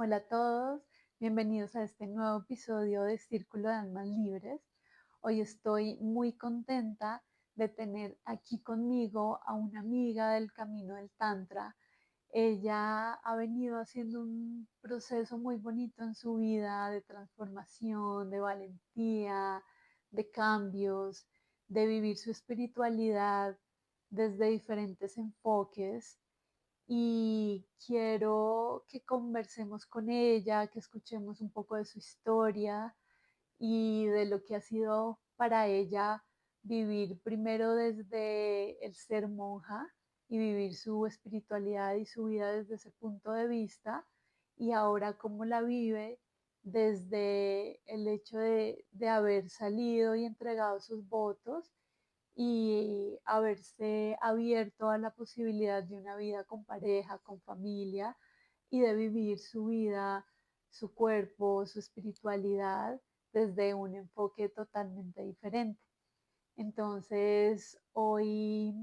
Hola a todos, bienvenidos a este nuevo episodio de Círculo de Almas Libres. Hoy estoy muy contenta de tener aquí conmigo a una amiga del camino del Tantra. Ella ha venido haciendo un proceso muy bonito en su vida de transformación, de valentía, de cambios, de vivir su espiritualidad desde diferentes enfoques y quiero que conversemos con ella, que escuchemos un poco de su historia y de lo que ha sido para ella vivir primero desde el ser monja y vivir su espiritualidad y su vida desde ese punto de vista y ahora cómo la vive desde el hecho de haber salido y entregado sus votos y haberse abierto a la posibilidad de una vida con pareja, con familia y de vivir su vida, su cuerpo, su espiritualidad desde un enfoque totalmente diferente. Entonces, hoy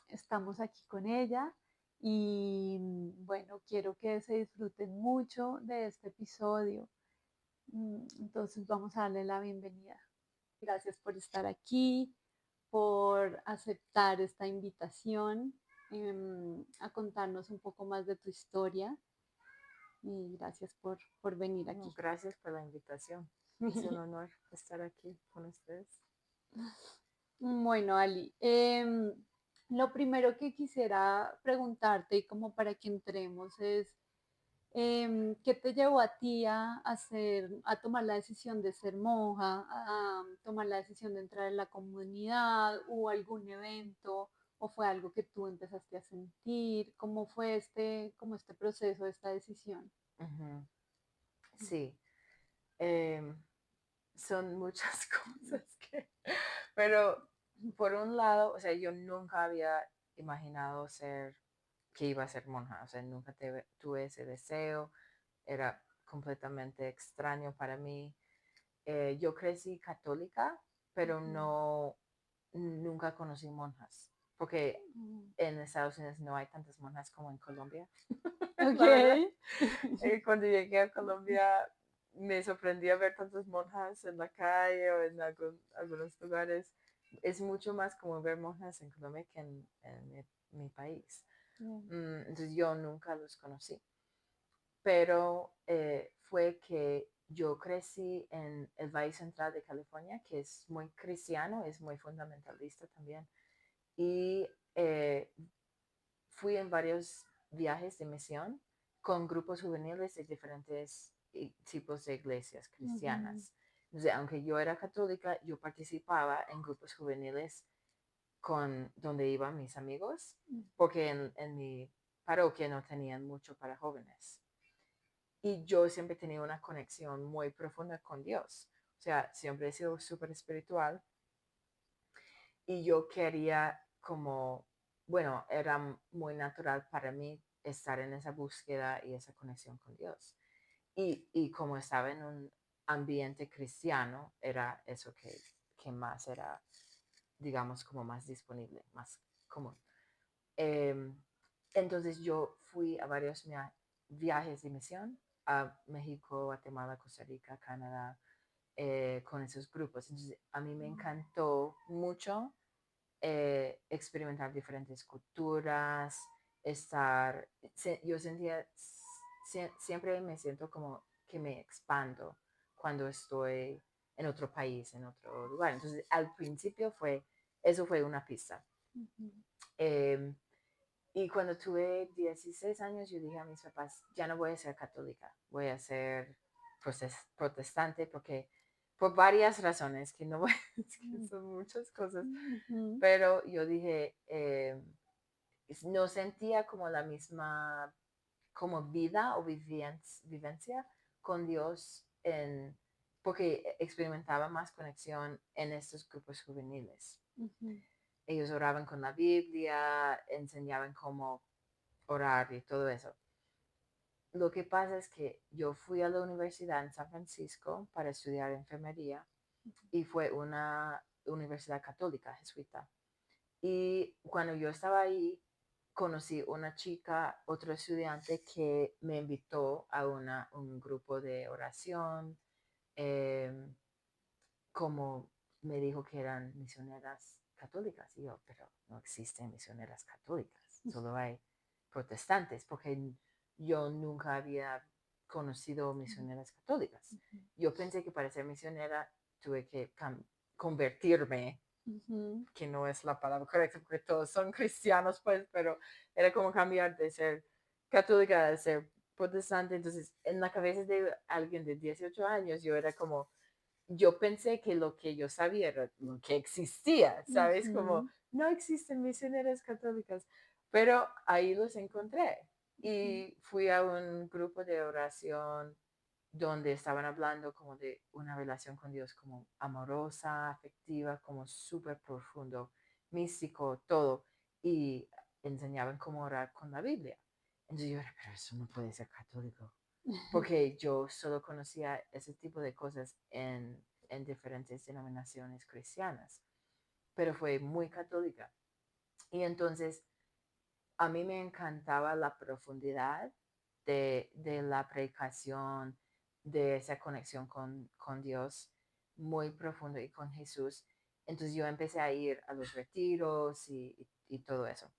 estamos aquí con ella y bueno, quiero que se disfruten mucho de este episodio. Entonces, vamos a darle la bienvenida. Gracias por estar aquí, por aceptar esta invitación a contarnos un poco más de tu historia y gracias por venir No, aquí. gracias por la invitación. Es un honor estar aquí con ustedes. Bueno, Ali, lo primero que quisiera preguntarte y como para que entremos es, ¿qué te llevó a ti a tomar la decisión de ser monja, a tomar la decisión de entrar en la comunidad? ¿Hubo algún evento o fue algo que tú empezaste a sentir? ¿Cómo fue como este proceso, esta decisión? Ujú. Sí, em, son muchas cosas Pero por un lado, o sea, yo nunca había imaginado que iba a ser monja, o sea, nunca tuve ese deseo, era completamente extraño para mí. Yo crecí católica, pero nunca conocí monjas, porque Mm. en Estados Unidos no hay tantas monjas como en Colombia, Ok. la verdad. Cuando llegué a Colombia me sorprendía ver tantas monjas en la calle o en algunos lugares. Es mucho más como ver monjas en Colombia que en mi país. Entonces yo nunca los conocí, pero fue que yo crecí en el Valle Central de California, que es muy cristiano, es muy fundamentalista también, y fui en varios viajes de misión con grupos juveniles de diferentes tipos de iglesias Ujú. cristianas. Entonces, aunque yo era católica, yo participaba en grupos juveniles con donde iban mis amigos, porque en mi parroquia no tenían mucho para jóvenes. Y yo siempre tenía una conexión muy profunda con Dios. O sea, siempre he sido súper espiritual y yo quería como, bueno, era muy natural para mí estar en esa búsqueda y esa conexión con Dios. Y como estaba en un ambiente cristiano, era eso que más era, digamos, como más disponible, más común. Em, entonces yo fui a varios viajes de misión a México, Guatemala, Costa Rica, Canadá, con esos grupos. Entonces a mí me encantó mucho experimentar diferentes culturas, yo sentía, siempre me siento como que me expando cuando estoy en otro país, en otro lugar. Entonces, al principio eso fue una pista. Ujú. Eh, y cuando tuve 16 años, yo dije a mis papás, ya no voy a ser católica, voy a ser protestante porque por varias razones, que no voy, es que son muchas cosas, Ujú. pero yo dije, no sentía como la misma como vida o vivencia con Dios porque experimentaba más conexión en estos grupos juveniles. Ujú. Ellos oraban con la Biblia, enseñaban cómo orar y todo eso. Lo que pasa es que yo fui a la universidad en San Francisco para estudiar enfermería y fue una universidad católica, jesuita. Y cuando yo estaba ahí, conocí una chica, otro estudiante que me invitó a un grupo de oración, em, como me dijo que eran misioneras católicas. Y yo, pero no existen misioneras católicas, solo hay protestantes, porque yo nunca había conocido misioneras católicas. Yo pensé que para ser misionera tuve que convertirme, Ujú, que no es la palabra correcta porque todos son cristianos, pues, pero era como cambiar de ser católica a ser protestante. Entonces, en la cabeza de alguien de 18 años, yo era como, yo pensé que lo que yo sabía era lo que existía, ¿sabes? Como, ujú, no existen misioneras católicas, pero ahí los encontré ujú, y fui a un grupo de oración donde estaban hablando como de una relación con Dios como amorosa, afectiva, como súper profundo, místico, todo, y enseñaban cómo orar con la Biblia. Entonces yo era, pero eso no puede ser católico, porque yo solo conocía ese tipo de cosas en diferentes denominaciones cristianas, pero fue muy católica. Y entonces a mí me encantaba la profundidad de la predicación, de esa conexión con Dios muy profundo y con Jesús. Entonces yo empecé a ir a los retiros y todo eso.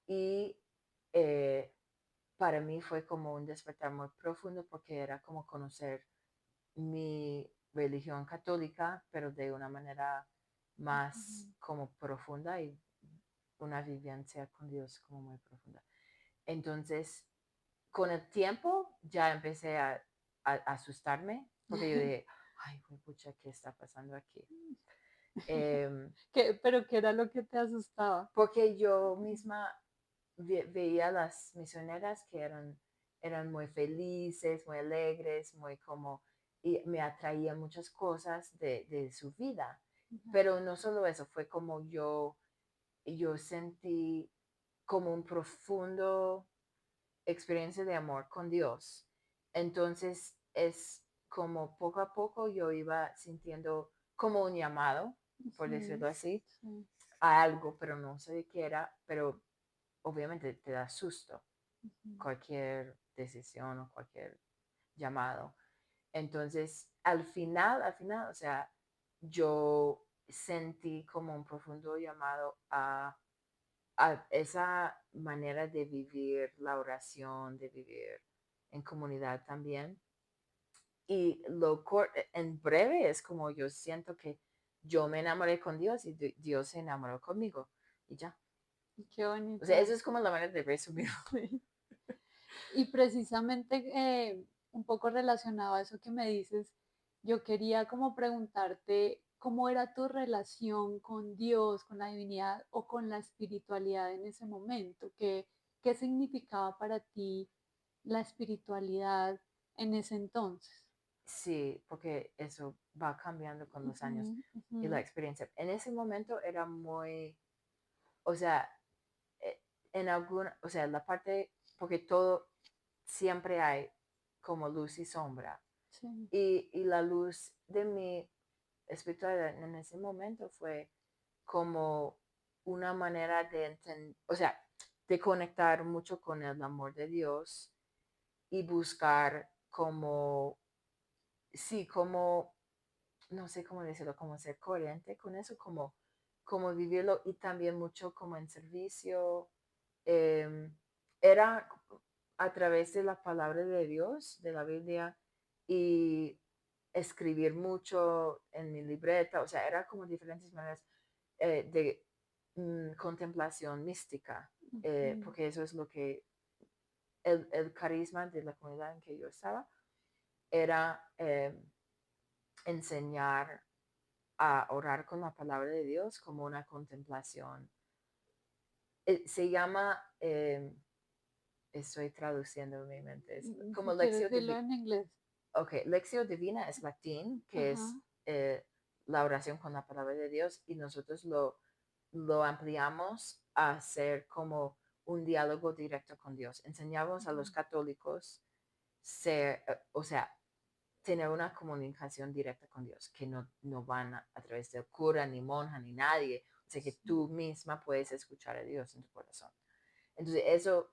Y eh, para mí fue como un despertar muy profundo porque era como conocer mi religión católica, pero de una manera más ujú. como profunda y una vivencia con Dios como muy profunda. Entonces, con el tiempo ya empecé a asustarme porque yo dije, ay, pucha, ¿qué está pasando aquí? Em, ¿Pero qué era lo que te asustaba? Porque yo misma veía las misioneras que eran muy felices, muy alegres, muy como, y me atraían muchas cosas de su vida. Ujú, Pero no solo eso, fue como yo sentí como un profundo experiencia de amor con Dios. Entonces es como poco a poco yo iba sintiendo como un llamado, por ujú, decirlo así, sí, a algo, pero no sé de qué era, pero obviamente te da susto ujú, cualquier decisión o cualquier llamado. Entonces, al final, o sea, yo sentí como un profundo llamado a esa manera de vivir la oración, de vivir en comunidad también. Y en breve es como yo siento que yo me enamoré con Dios y Dios se enamoró conmigo y ya. qué O sea, bonito. eso es como la manera de resumirlo. Sí. Y precisamente un poco relacionado a eso que me dices, yo quería como preguntarte cómo era tu relación con Dios, con la divinidad o con la espiritualidad en ese momento, qué significaba para ti la espiritualidad en ese entonces. Sí, porque eso va cambiando con los años Ujú, y la ujú, experiencia. En ese momento era muy, o sea, en alguna, o sea, la parte, porque todo siempre hay como luz y sombra. sí, Y la luz de mi espiritualidad en ese momento fue como una manera de entender, o sea, de conectar mucho con el amor de Dios y buscar como, sí, como, no sé cómo decirlo, como ser coherente con eso, como vivirlo y también mucho como en servicio. eh, Era a través de la palabra de Dios, de la Biblia, y escribir mucho en mi libreta, o sea, era como diferentes maneras de contemplación mística, ujú, porque eso es lo que el carisma de la comunidad en que yo estaba era enseñar a orar con la palabra de Dios como una contemplación. Se llama, estoy traduciendo en mi mente, es Si como quieres lección decirlo divina. en inglés. Ok, lección divina es latín, que Ajá, es la oración con la palabra de Dios, y nosotros lo ampliamos a ser como un diálogo directo con Dios. Enseñamos a ujú, los católicos ser, o sea, tener una comunicación directa con Dios, que no van a través del cura, ni monja, ni nadie. O sea, que sí, tú misma puedes escuchar a Dios en tu corazón. Entonces,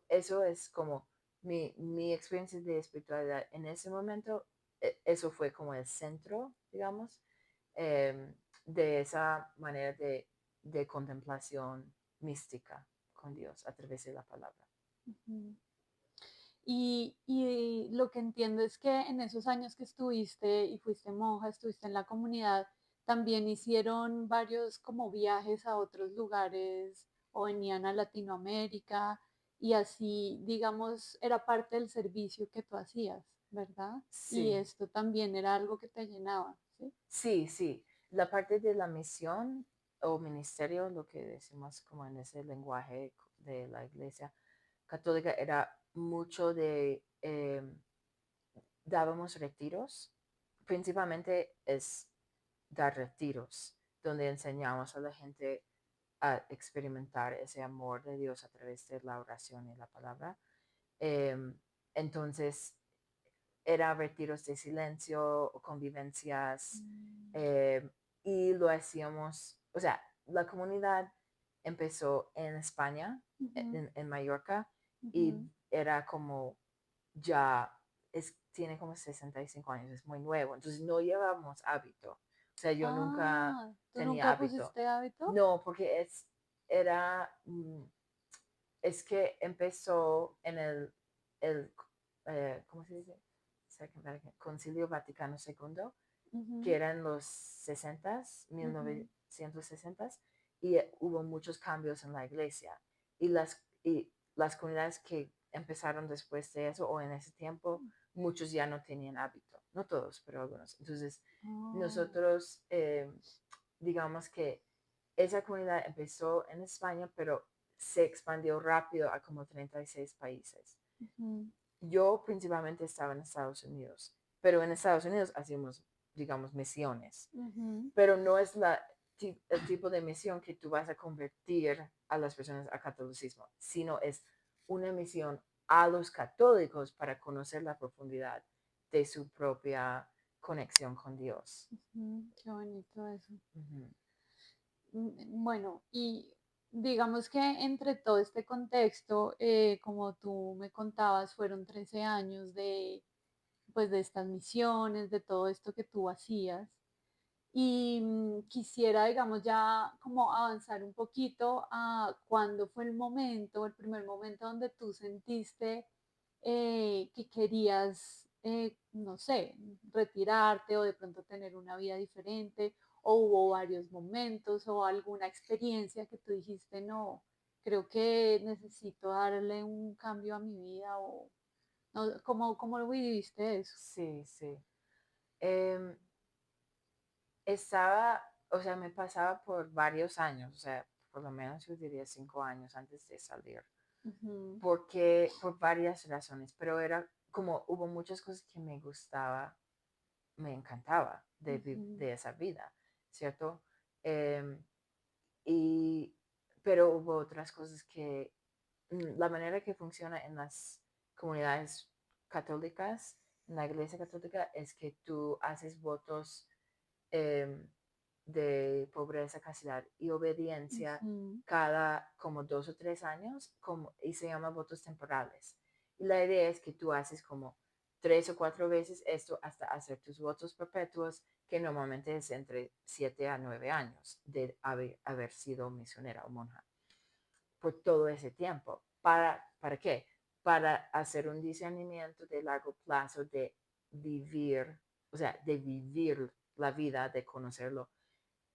eso es como mi experiencia de espiritualidad en ese momento. Eso fue como el centro, digamos, de esa manera de contemplación mística con Dios a través de la palabra. Ujú. Y lo que entiendo es que en esos años que estuviste y fuiste monja, estuviste en la comunidad, también hicieron varios como viajes a otros lugares o venían a Latinoamérica y así, digamos, era parte del servicio que tú hacías, ¿verdad? Y Sí, esto también era algo que te llenaba, ¿sí? sí, sí. La parte de la misión o ministerio, lo que decimos como en ese lenguaje de la iglesia católica, era mucho de, dábamos retiros, principalmente es dar retiros, donde enseñamos a la gente a experimentar ese amor de Dios a través de la oración y la palabra. Em, entonces, era retiros de silencio, convivencias, Mm. eh, y lo hacíamos, o sea, la comunidad empezó en España, Ujú, en Mallorca, y ujú. era como ya, tiene como 65 años, es muy nuevo, entonces no llevamos hábito, o sea, yo nunca Ah, ¿tú tenía nunca hábito. pusiste hábito? No, porque era, es que empezó en ¿cómo se dice? Concilio Vaticano II, que Ujú, era en los 60, ujú. 1960, y hubo muchos cambios en la iglesia. Y las comunidades que empezaron después de eso o en ese tiempo, muchos ya no tenían hábito, no todos, pero algunos. Entonces, Oh, nosotros, digamos que esa comunidad empezó en España, pero se expandió rápido a como 36 países. ujú, Yo principalmente estaba en Estados Unidos, pero en Estados Unidos hacíamos, digamos, misiones, ujú. pero no es el tipo de misión que tú vas a convertir a las personas a catolicismo, sino es una misión a los católicos para conocer la profundidad de su propia conexión con Dios. Qué bonito eso. Ujú. Bueno, y digamos que entre todo este contexto, como tú me contabas, fueron 13 años de, pues, de estas misiones, de todo esto que tú hacías. Y quisiera, digamos, ya como avanzar un poquito a cuándo fue el momento, el primer momento donde tú sentiste que querías, no sé, retirarte o de pronto tener una vida diferente, o hubo varios momentos o alguna experiencia que tú dijiste, no, creo que necesito darle un cambio a mi vida o no, ¿cómo lo viviste eso? Sí, sí. Em, Estaba, o sea, me pasaba por varios años, o sea, por lo menos yo diría 5 años antes de salir, Ujú, porque por varias razones, pero era como hubo muchas cosas que me gustaba, me encantaba ujú, de esa vida, ¿cierto? Em, y, pero hubo otras cosas que, la manera que funciona en las comunidades católicas, en la iglesia católica, es que tú haces votos, em, de pobreza, castidad y obediencia ujú. cada como 2 o 3 años, y se llama votos temporales. Y la idea es que tú haces como 3 o 4 veces esto hasta hacer tus votos perpetuos, que normalmente es entre 7 a 9 años de haber sido misionera o monja por todo ese tiempo. ¿Para qué? Para hacer un discernimiento de largo plazo de vivir, o sea, de vivir la vida, de conocerlo,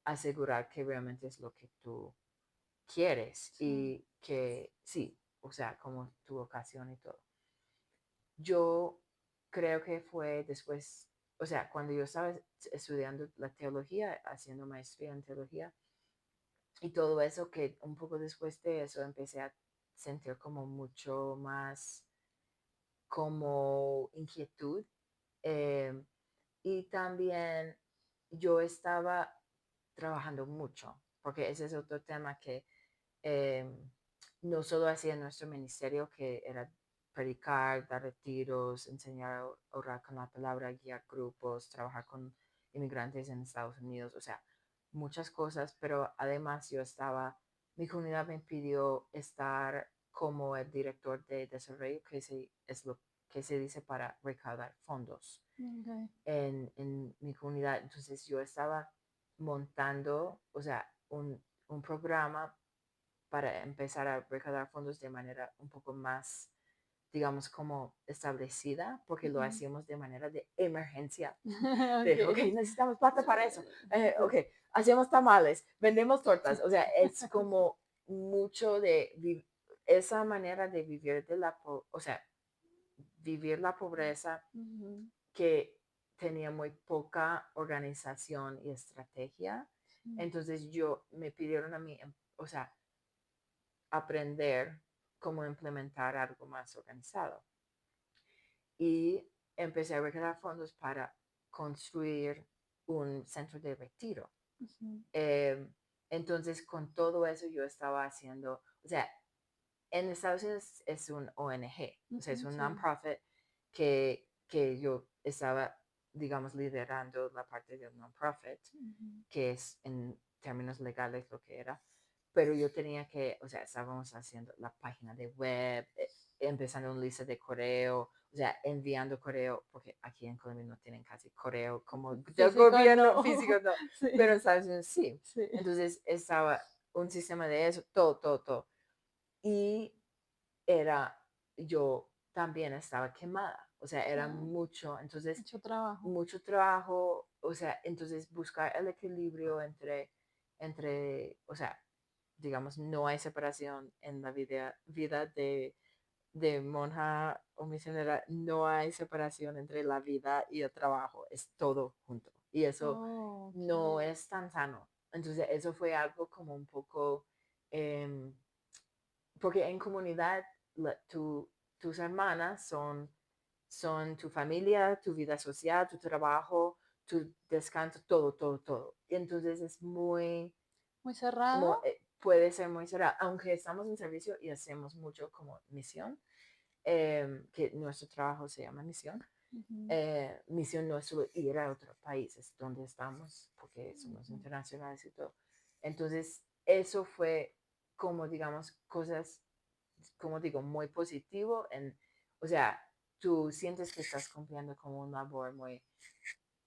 asegurar que realmente es lo que tú quieres Sí. y que sí, o sea, como tu vocación y todo. Yo creo que fue después, o sea, cuando yo estaba estudiando la teología, haciendo maestría en teología y todo eso, que un poco después de eso empecé a sentir como mucho más como inquietud, eh, y también yo estaba trabajando mucho, porque ese es otro tema que, eh, no solo hacía nuestro ministerio, que era predicar, dar retiros, enseñar a orar con la palabra, guiar grupos, trabajar con inmigrantes en Estados Unidos, o sea, muchas cosas, pero además mi comunidad me pidió estar como el director de desarrollo, es lo que se dice para recaudar fondos Okay. en mi comunidad. Entonces yo estaba montando, o sea, un programa para empezar a recaudar fondos de manera un poco más, digamos, como establecida, porque lo Ujú. hacíamos de manera de emergencia. Ok, Okay. necesitamos plata para eso. Ok, Sí. hacemos tamales, vendemos tortas. O sea, es como mucho de esa manera de vivir o sea, vivir la pobreza Ujú. que tenía muy poca organización y estrategia. Sí. Entonces me pidieron a mí, o sea, aprender cómo implementar algo más organizado. Y empecé a recaudar fondos para construir un centro de retiro. Ujú. Eh, entonces, con todo eso yo estaba haciendo, o sea, en Estados Unidos es un ONG, o sea, es Ujú. un Sí. non-profit que yo estaba, digamos, liderando la parte del non-profit, Ujú. que es en términos legales lo que era, pero yo tenía que, o sea, estábamos haciendo la página de web, empezando una lista de correo, o sea, enviando correo, porque aquí en Colombia no tienen casi correo como del Físico gobierno físico, no. no, pero Sí. en Estados Unidos sí. Sí. Entonces estaba un sistema de eso, todo, todo, todo. Y era, yo también estaba quemada, o sea, era Claro. mucho, entonces, Mucho trabajo. mucho trabajo, o sea, entonces buscar el equilibrio o sea, digamos, no hay separación en la vida de monja o misionera, no hay separación entre la vida y el trabajo, es todo junto. Y eso Oh, no okay. es tan sano. Entonces, eso fue algo como un poco, em, porque en comunidad tus hermanas son tu familia, tu vida social, tu trabajo, tu descanso, todo, todo, todo. Y entonces es muy, Muy cerrado. como puede ser muy cerrado, aunque estamos en servicio y hacemos mucho como misión, que nuestro trabajo se llama misión. Ujú. Misión no es solo ir a otros países donde estamos, porque somos Ujú. internacionales y todo. Entonces, eso fue como, digamos, cosas, como digo, muy positivo. O sea, tú sientes que estás cumpliendo como un labor muy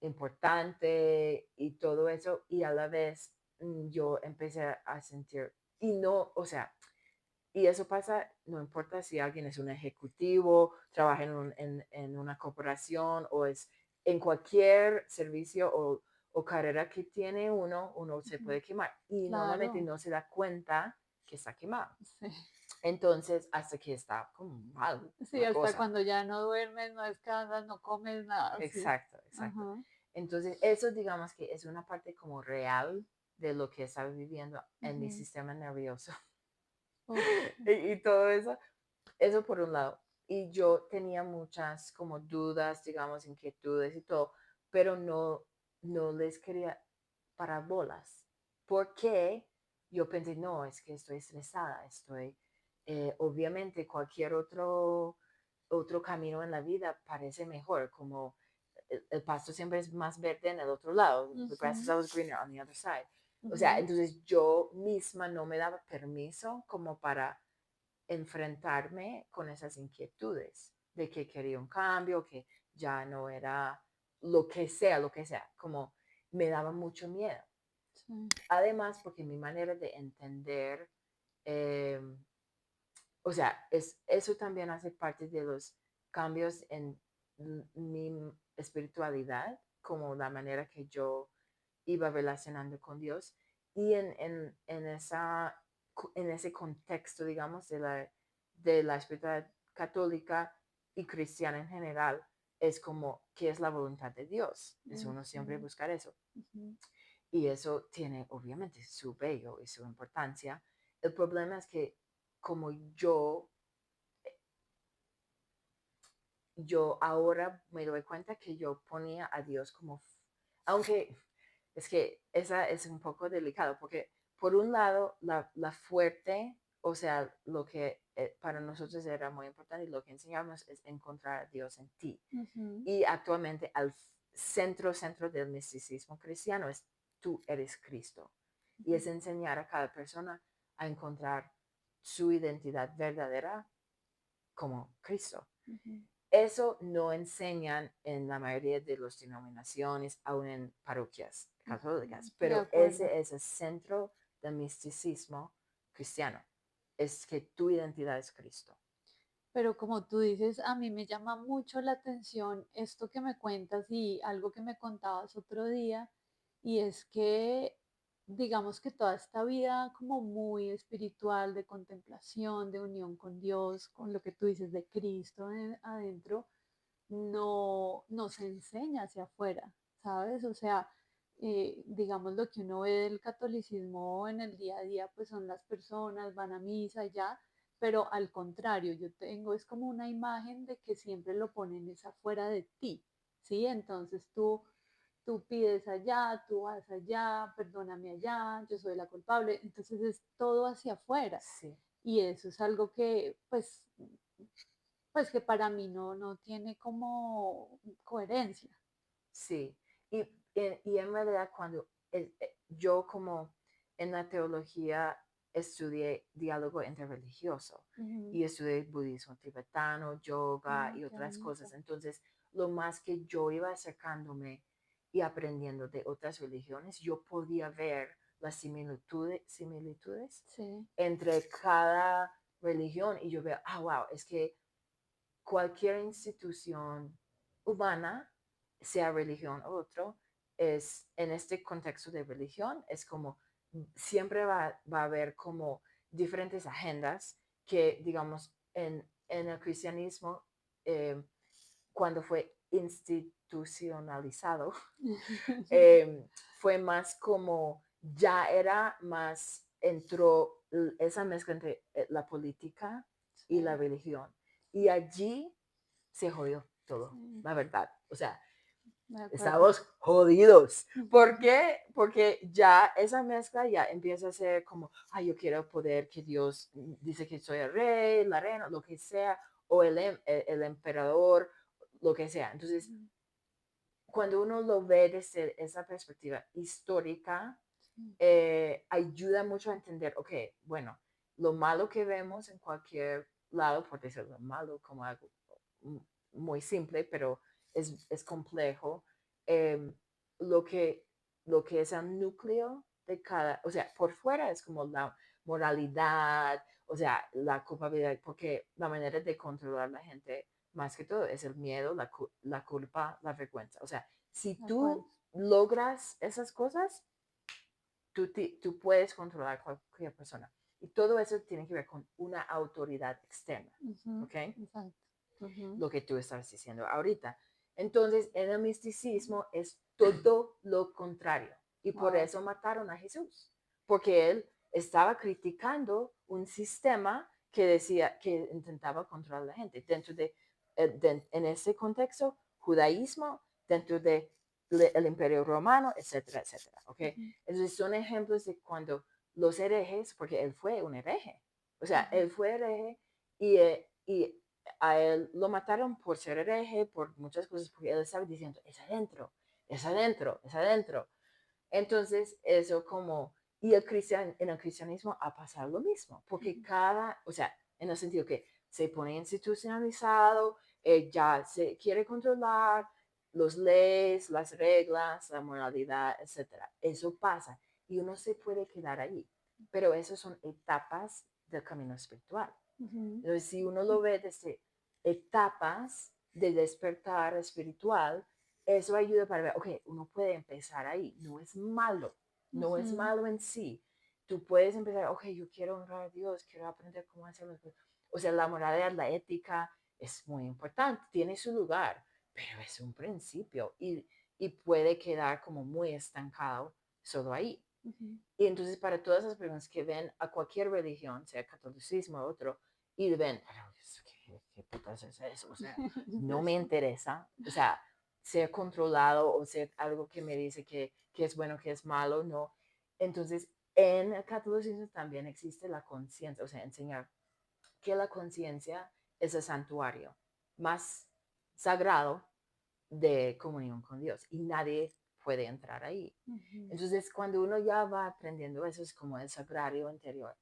importante y todo eso, y a la vez yo empecé a sentir, y no, o sea, y eso pasa, no importa si alguien es un ejecutivo, trabaja en una corporación o es en cualquier servicio o carrera que tiene uno se Ujú. puede quemar y normalmente Claro. no se da cuenta que está quemado. Sí. Entonces, hasta que está como mal Sí, la hasta cosa. cuando ya no duermes, no descansas, no comes nada, sí. Exacto, exacto. Ajá. Entonces, eso digamos que es una parte como real de lo que estaba viviendo en mi Ujú. sistema nervioso Uf. y todo eso. Eso por un lado. Y yo tenía muchas como dudas, digamos, inquietudes y todo, pero no les quería parar bolas. Porque yo pensé, no, es que estoy estresada, obviamente cualquier otro camino en la vida parece mejor, como el pasto siempre es más verde en el otro lado, the grass is Ujú. always greener on the other side. O sea, Ujú. entonces yo misma no me daba permiso como para enfrentarme con esas inquietudes de que quería un cambio, que ya no era lo que sea, como me daba mucho miedo. Sí. Además, porque mi manera de entender, eh, o sea, eso también hace parte de los cambios en mi espiritualidad, como la manera que yo iba relacionando con Dios y en ese contexto, digamos, de la espiritualidad católica y cristiana en general, es como, ¿qué es la voluntad de Dios? Es uno siempre Ujú. buscar eso. Ujú. Y eso tiene obviamente su bello y su importancia. El problema es que como yo ahora me doy cuenta que yo ponía a Dios como, aunque es que esa es un poco delicado, porque por un lado, la fuerte, o sea, lo que para nosotros era muy importante y lo que enseñamos es encontrar a Dios en ti. Ujú. Y actualmente al centro del misticismo cristiano tú eres Cristo. Y es Ujú. enseñar a cada persona a encontrar su identidad verdadera como Cristo. Ujú. Eso no enseñan en la mayoría de las denominaciones, aún en parroquias católicas, De pero acuerdo. ese es el centro del misticismo cristiano, es que tu identidad es Cristo. Pero como tú dices, a mí me llama mucho la atención esto que me cuentas y algo que me contabas otro día, y es que digamos que toda esta vida como muy espiritual, de contemplación, de unión con Dios, con lo que tú dices de Cristo adentro, no se enseña hacia afuera, ¿sabes? O sea, digamos lo que uno ve del catolicismo en el día a día, pues son las personas, van a misa y ya, pero al contrario, yo tengo, es como una imagen de que siempre lo ponen es afuera de ti, ¿sí? Entonces tú pides allá, tú vas allá, perdóname allá, yo soy la culpable, entonces es todo hacia afuera. Sí, Y eso es algo que, pues que para mí no tiene como coherencia. sí. Y, y en realidad cuando yo como en la teología estudié diálogo interreligioso Ujú. y estudié budismo tibetano, yoga Ah, y qué otras cosas, bonito. entonces lo más que yo iba acercándome y aprendiendo de otras religiones, yo podía ver las similitudes Sí. entre cada religión y yo veo, ah, wow, es que cualquier institución humana, sea religión u otro, es en este contexto de religión, es como siempre va a haber como diferentes agendas que, digamos, en el cristianismo, eh, cuando fue institucionalizado, fue más como, ya era más, entró esa mezcla entre la política y la Sí, religión. Y allí se jodió todo, sí, la verdad. O sea, de acuerdo. estamos jodidos. ¿Por qué? Porque ya esa mezcla ya empieza a ser como, ay, yo quiero poder que Dios dice que soy el rey, la reina, lo que sea, o el emperador, lo que sea. Entonces, cuando uno lo ve desde esa perspectiva histórica, Sí, ayuda mucho a entender, ok, bueno, lo malo que vemos en cualquier lado, por decirlo malo como algo muy simple, pero es complejo, eh, lo, que, lo que es el núcleo de cada, o sea, por fuera es como la moralidad, o sea, la culpabilidad, porque la manera de controlar a la gente, más que todo, es el miedo, la culpa, la vergüenza. O sea, si de acuerdo. tú logras esas cosas, tú puedes controlar a cualquier persona. Y todo eso tiene que ver con una autoridad externa, Ujú, ¿ok? exacto. Ujú. Lo que tú estás diciendo ahorita. Entonces, en el misticismo es todo lo contrario. Y por Wow. eso mataron a Jesús, porque él estaba criticando un sistema que decía que intentaba controlar a la gente. En ese contexto, judaísmo, dentro de el imperio romano, etcétera, etcétera. ¿Okay? Ujú, Entonces son ejemplos de cuando los herejes, porque él fue un hereje, o sea, ujú, él fue hereje y a él lo mataron por ser hereje, por muchas cosas, porque él estaba diciendo, es adentro, es adentro, es adentro. Entonces, eso como, y en el cristianismo ha pasado lo mismo, porque ujú, cada, o sea, en el sentido que se pone institucionalizado, ya se quiere controlar los leyes, las reglas, la moralidad, etcétera. Eso pasa y uno se puede quedar ahí, pero esas son etapas del camino espiritual. ujú, Entonces, si uno lo ve desde etapas de despertar espiritual, eso ayuda para ver, ok, uno puede empezar ahí, no es malo, no es ujú. malo en sí. Tú puedes empezar, ok, yo quiero honrar a Dios, quiero aprender cómo hacerlo. O sea, la moralidad, la ética es muy importante, tiene su lugar, pero es un principio y puede quedar como muy estancado solo ahí. Ujú. Y entonces para todas las personas que ven a cualquier religión, sea catolicismo o otro, y ven, ¿qué putas es eso? O sea, no me interesa. O sea, ser controlado o ser algo que me dice que es bueno, que es malo, no. Entonces, en el catolicismo también existe la conciencia, o sea, enseñar que la conciencia es el santuario más sagrado de comunión con Dios y nadie puede entrar ahí. Ujú. Entonces, cuando uno ya va aprendiendo eso, es como el sagrario interior.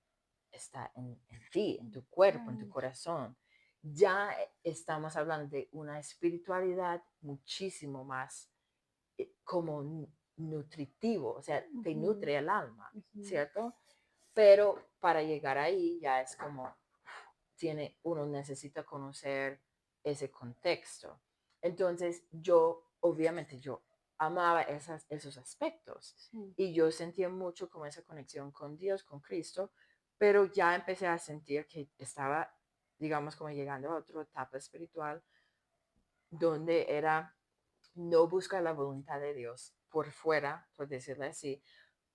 está en ti, en tu cuerpo, en tu Ay, corazón. Ya estamos hablando de una espiritualidad muchísimo más como nutritivo, o sea, te ujú, nutre el alma, ujú, ¿cierto? Pero para llegar ahí ya es como uno necesita conocer ese contexto. Entonces obviamente yo amaba esos aspectos sí, y yo sentía mucho como esa conexión con Dios, con Cristo, pero ya empecé a sentir que estaba, digamos, como llegando a otra etapa espiritual donde era no buscar la voluntad de Dios por fuera, por decirlo así.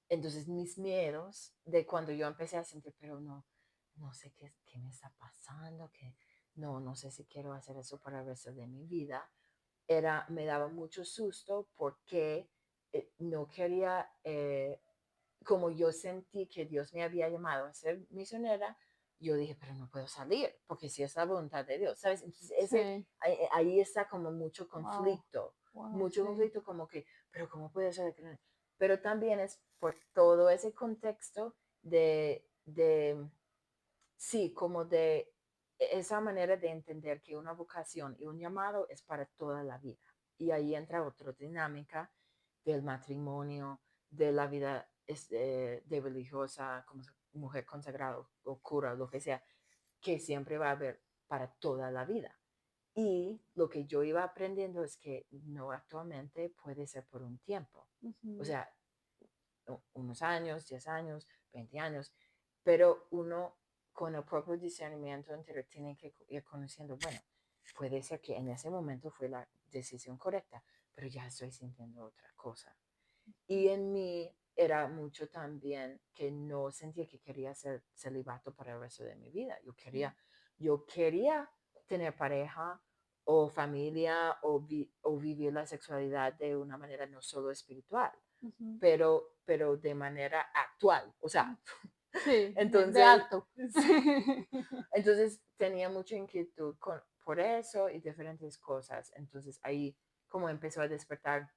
Entonces mis miedos de cuando yo empecé a sentir, pero no sé qué me está pasando, que no sé si quiero hacer eso para el resto de mi vida, me daba mucho susto porque no quería, como yo sentí que Dios me había llamado a ser misionera, yo dije, pero no puedo salir, porque si es la voluntad de Dios, ¿sabes? Entonces sí, ahí está como wow, wow, mucho sí, conflicto como que, pero ¿cómo puede ser? Pero también es por todo ese contexto sí, como de esa manera de entender que una vocación y un llamado es para toda la vida. Y ahí entra otra dinámica del matrimonio, de la vida de religiosa, como mujer consagrada o cura, lo que sea, que siempre va a haber para toda la vida. Y lo que yo iba aprendiendo es que no actualmente puede ser por un tiempo. O ujú, sea, unos años, 10 años, 20 años, pero uno con el propio discernimiento interior tiene que ir conociendo, bueno, puede ser que en ese momento fue la decisión correcta, pero ya estoy sintiendo otra cosa. Y en mí era mucho también que no sentía que quería ser celibato para el resto de mi vida. sí, Yo quería tener pareja o familia o vivir la sexualidad de una manera no solo espiritual, ujú, pero de manera actual. O sea, sí, de entonces, acto. entonces tenía mucha inquietud por eso y diferentes cosas. Entonces ahí como empezó a despertar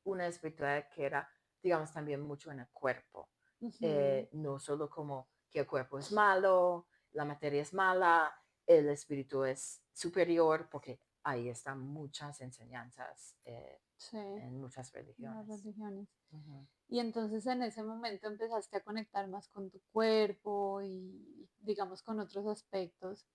una espiritualidad que era, digamos, también mucho en el cuerpo. Ujú, No solo como que el cuerpo es malo, la materia es mala, el espíritu es superior, porque ahí están muchas enseñanzas sí, en muchas las religiones. religiones. Ujú. Y entonces en ese momento empezaste a conectar más con tu cuerpo y digamos con otros aspectos.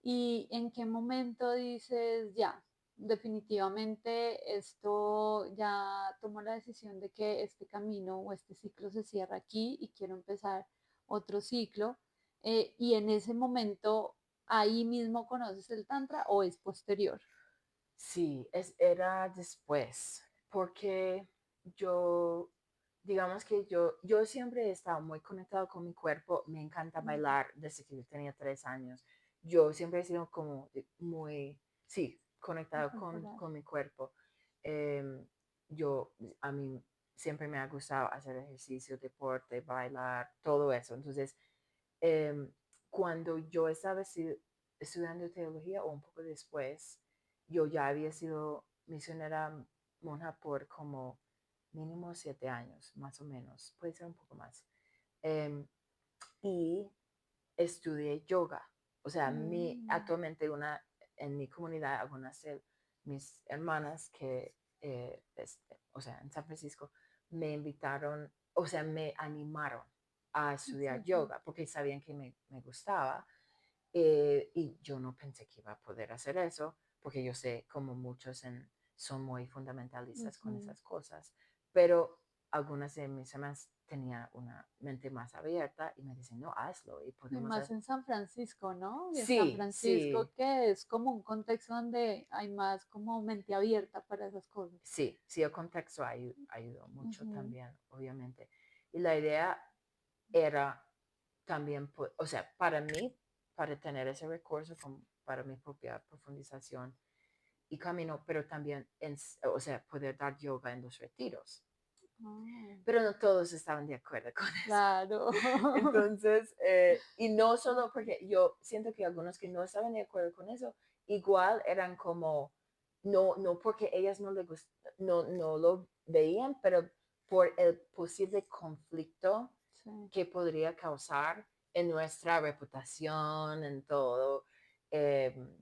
¿Y en qué momento dices, ya, definitivamente esto ya tomo la decisión de que este camino o este ciclo se cierra aquí y quiero empezar otro ciclo? Y en ese momento, ahí mismo conoces el tantra o es posterior. Sí, era después, porque yo, digamos que yo siempre he estado muy conectado con mi cuerpo, me encanta Mm, bailar desde que yo tenía 3 años. Yo siempre he sido como muy, sí, conectado corporal. con mi cuerpo. Em, a mí siempre me ha gustado hacer ejercicio, deporte, bailar, todo eso. Entonces, em, cuando yo estaba estudiando teología o un poco después, yo ya había sido misionera monja por como mínimo 7 años, más o menos, puede ser un poco más. Em, y estudié yoga. O sea, Mm, actualmente en mi comunidad, algunas de mis hermanas o sea, en San Francisco, me invitaron, o sea, me animaron a estudiar súper. yoga porque sabían que me gustaba y yo no pensé que iba a poder hacer eso porque yo sé como son muy fundamentalistas con Ujú. esas cosas, pero algunas de mis hermanas tenían una mente más abierta y me dicen, no, hazlo y Y podemos más hacer. en San Francisco, ¿no? Y en San Sí, Francisco sí, que es como un contexto donde hay más como mente abierta para esas cosas. sí, el contexto ayudó mucho Ujú, también, obviamente. Y la idea era también, o sea, para mí, para tener ese recurso para mi propia profundización y camino, pero también, o sea, poder dar yoga en los retiros. ah, Pero no todos estaban de acuerdo con eso. claro. Entonces, y no solo porque yo siento que algunos que no estaban de acuerdo con eso, igual eran como, no porque ellas no lo veían, pero por el posible conflicto Sí. que podría causar en nuestra reputación, en todo. em,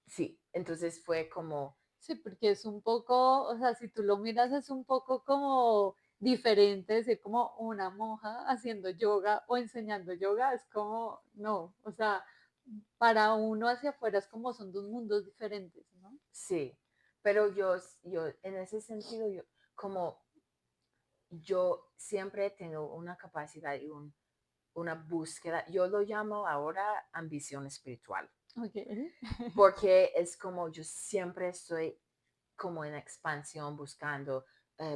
sí, entonces fue como, Sí, porque es un poco, o sea, si tú lo miras es un poco como diferente decir como una monja haciendo yoga o enseñando yoga, es como, no, o sea, para uno hacia afuera es como son dos mundos diferentes, ¿no? sí, pero yo en ese sentido, yo, como yo siempre tengo una capacidad y una búsqueda, yo lo llamo ahora ambición espiritual, Ok. porque es como yo siempre estoy como en expansión, buscando,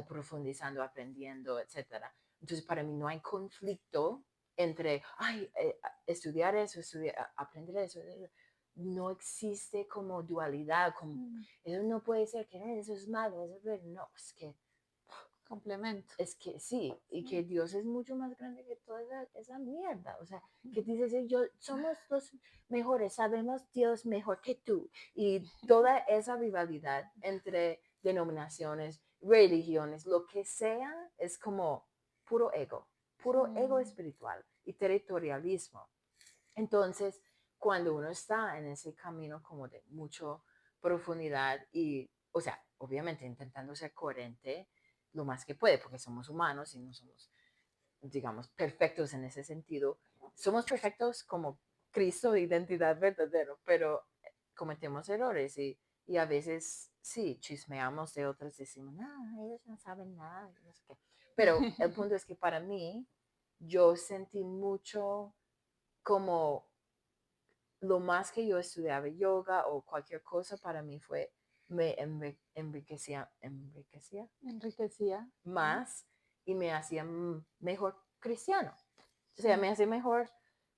profundizando, aprendiendo, etcétera. Entonces, para mí no hay conflicto entre, ay, estudiar eso, aprender eso. No existe como dualidad, como, Mm, eso no puede ser que eso es malo, eso es bueno. No, complemento. es que sí, y que Sí. Dios es mucho más grande que toda esa mierda. O sea, que Ujú. dices, yo, somos los mejores, sabemos Dios mejor que tú. Y toda esa rivalidad entre denominaciones, religiones, lo que sea, es como puro ego Sí. espiritual y territorialismo. Entonces, cuando uno está en ese camino como de mucha profundidad y, o sea, obviamente intentando ser coherente lo más que puede, porque somos humanos y no somos, digamos, perfectos en ese sentido. Somos perfectos como Cristo de identidad verdadero, pero cometemos errores y a veces sí, chismeamos de otros, decimos, no, ellos no saben nada, no sé qué. Pero el punto es que para mí, yo sentí mucho como lo más que yo estudiaba yoga o cualquier cosa para mí fue, me enriquecía Enriquecía. Sí. más y me hacía mejor cristiano. O sea, me Sí. hacía mejor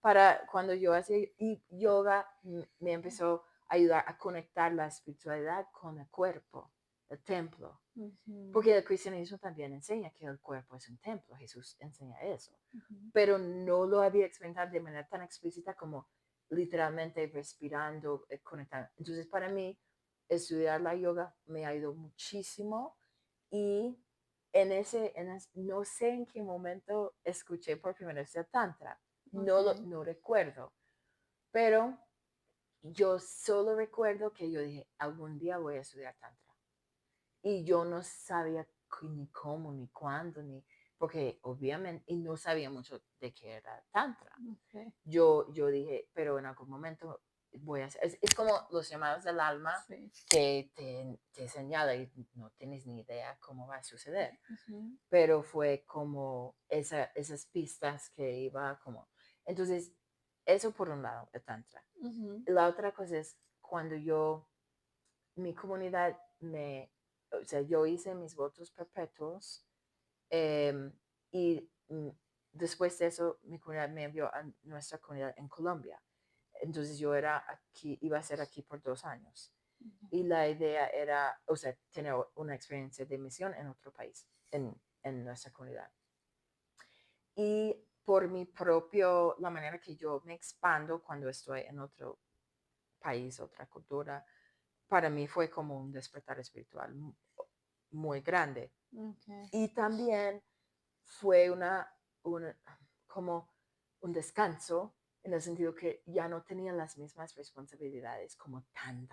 para cuando yo hacía yoga, me empezó a ayudar a conectar la espiritualidad con el cuerpo, el templo. Ujú, Porque el cristianismo también enseña que el cuerpo es un templo, Jesús enseña eso, ujú. pero no lo había experimentado de manera tan explícita como literalmente respirando, conectando. Entonces, para mí, estudiar la yoga me ayudó muchísimo y no sé en qué momento escuché por primera vez el Tantra, Ok. no recuerdo, pero yo solo recuerdo que yo dije, algún día voy a estudiar Tantra. Y yo no sabía ni cómo, ni cuándo, ni porque obviamente, y no sabía mucho de qué era Tantra. Ok. Yo dije, pero en algún momento voy a hacer, es como los llamados del alma Sí. que te señala y no tienes ni idea cómo va a suceder. Ujú, Pero fue como esas pistas que iba como. Entonces, eso por un lado, el Tantra. ujú. La otra cosa es cuando mi comunidad o sea, yo hice mis votos perpetuos eh, y después de eso mi comunidad me envió a nuestra comunidad en Colombia. Entonces yo iba a ser aquí por 2 años. Y la idea era, o sea, tener una experiencia de misión en otro país, en nuestra comunidad. Y por la manera que yo me expando cuando estoy en otro país, otra cultura, para mí fue como un despertar espiritual muy grande. Okay. Y también fue una como un descanso en el sentido que ya no tenía las mismas responsabilidades como tan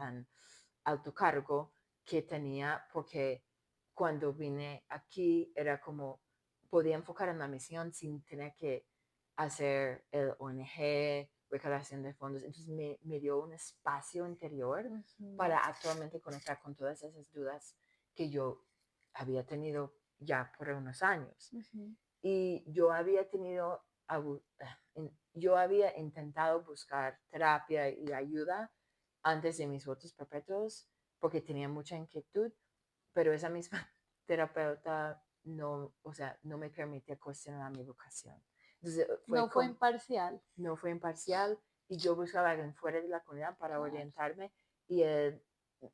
alto cargo que tenía porque cuando vine aquí era como podía enfocar en la misión sin tener que hacer el ONG, recaudación de fondos. Entonces me dio un espacio interior Ujú, para actualmente conectar con todas esas dudas que yo había tenido ya por unos años. ujú. Y yo había intentado buscar terapia y ayuda antes de mis votos perpetuos porque tenía mucha inquietud, pero esa misma terapeuta no, o sea, no me permitía cuestionar mi vocación. Entonces No fue imparcial. no fue imparcial y yo buscaba a alguien fuera de la comunidad para Claro. orientarme y él